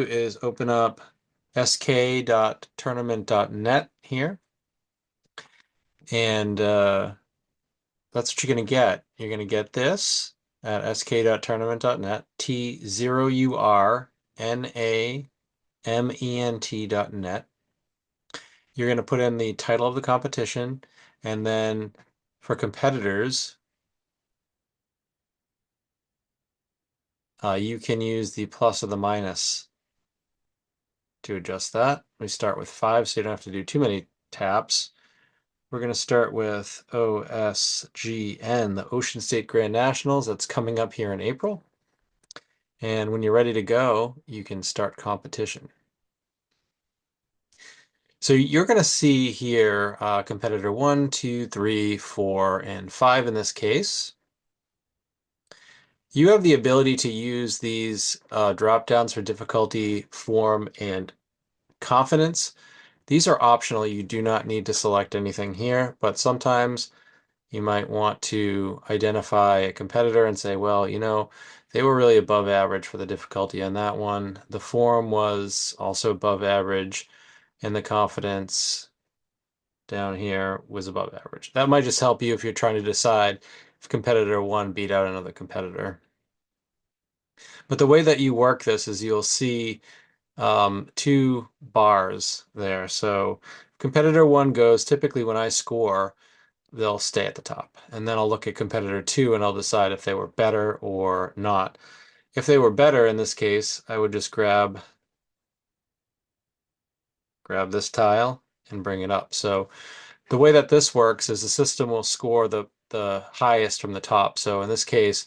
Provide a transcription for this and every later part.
Is open up sk.tournament.net here, and that's what you're going to get. You're going to get this at sk.tournament.net, T0URNAMENT.net. You're going to put in the title of the competition, and then for competitors, you can use the plus or the minus to adjust that. We start with 5, so you don't have to do too many taps. We're going to start with OSGN, the Ocean State Grand Nationals. That's coming up here in April. And when you're ready to go, you can start competition. So you're going to see here competitor 1, 2, 3, 4, and 5 in this case. You have the ability to use these drop downs for difficulty, form, and confidence. These are optional. You do not need to select anything here, but sometimes you might want to identify a competitor and say, well, you know, they were really above average for the difficulty on that one. The form was also above average, and the confidence down here was above average. That might just help you if you're trying to decide if competitor 1 beat out another competitor. But the way that you work this is you'll see 2 bars there. So competitor 1 goes, typically when I score, they'll stay at the top. And then I'll look at competitor 2 and I'll decide if they were better or not. If they were better in this case, I would just grab this tile and bring it up. So the way that this works is the system will score the highest from the top. So in this case,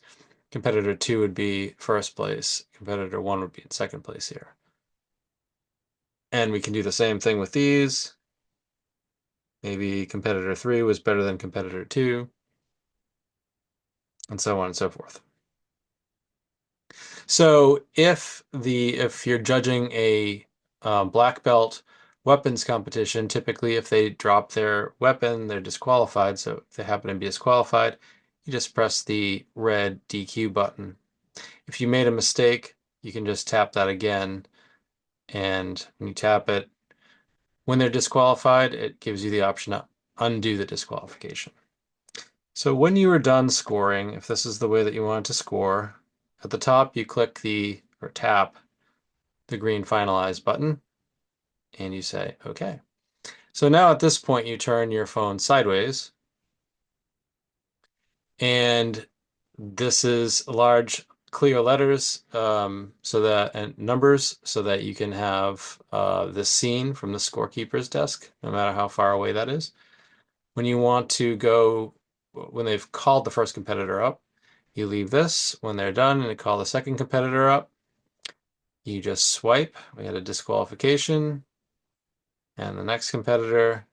competitor 2 would be first place. Competitor 1 would be in second place here. And we can do the same thing with these. Maybe competitor 3 was better than competitor 2, and so on and so forth. So if you're judging a black belt weapons competition, typically if they drop their weapon, they're disqualified. So if they happen to be disqualified, you just press the red DQ button. If you made a mistake, you can just tap that again. And when you tap it, when they're disqualified, it gives you the option to undo the disqualification. So when you are done scoring, if this is the way that you want to score, at the top you click or tap the green finalize button and you say okay. So now at this point you turn your phone sideways, and this is large clear letters and numbers so that you can have this scene from the scorekeeper's desk, no matter how far away that is. When you want to go, when they've called the first competitor up, you leave this. When they're done and they call the second competitor up, you just swipe. We had a disqualification, and the next competitor,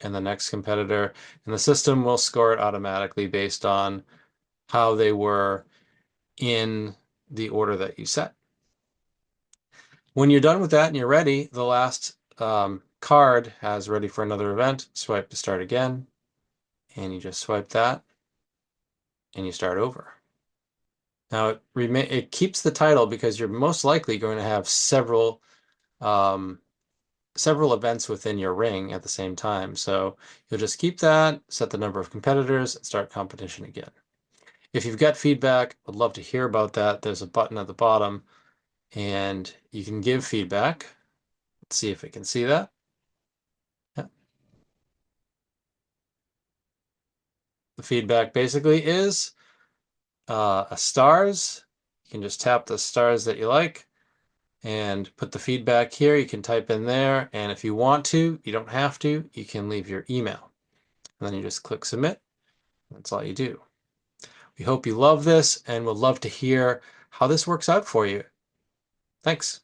and the next competitor, and the system will score it automatically based on how they were in the order that you set. When you're done with that and you're ready, the last card has ready for another event. Swipe to start again, and you just swipe that, and you start over. Now it keeps the title because you're most likely going to have several events within your ring at the same time. So you'll just keep that, set the number of competitors, and start competition again. If you've got feedback, I'd love to hear about that. There's a button at the bottom, and you can give feedback. Let's see if we can see that. Yeah. The feedback basically is a stars. You can just tap the stars that you like and put the feedback here. You can type in there, and if you want to, you don't have to, you can leave your email. And then you just click submit. That's all you do. We hope you love this and would love to hear how this works out for you. Thanks.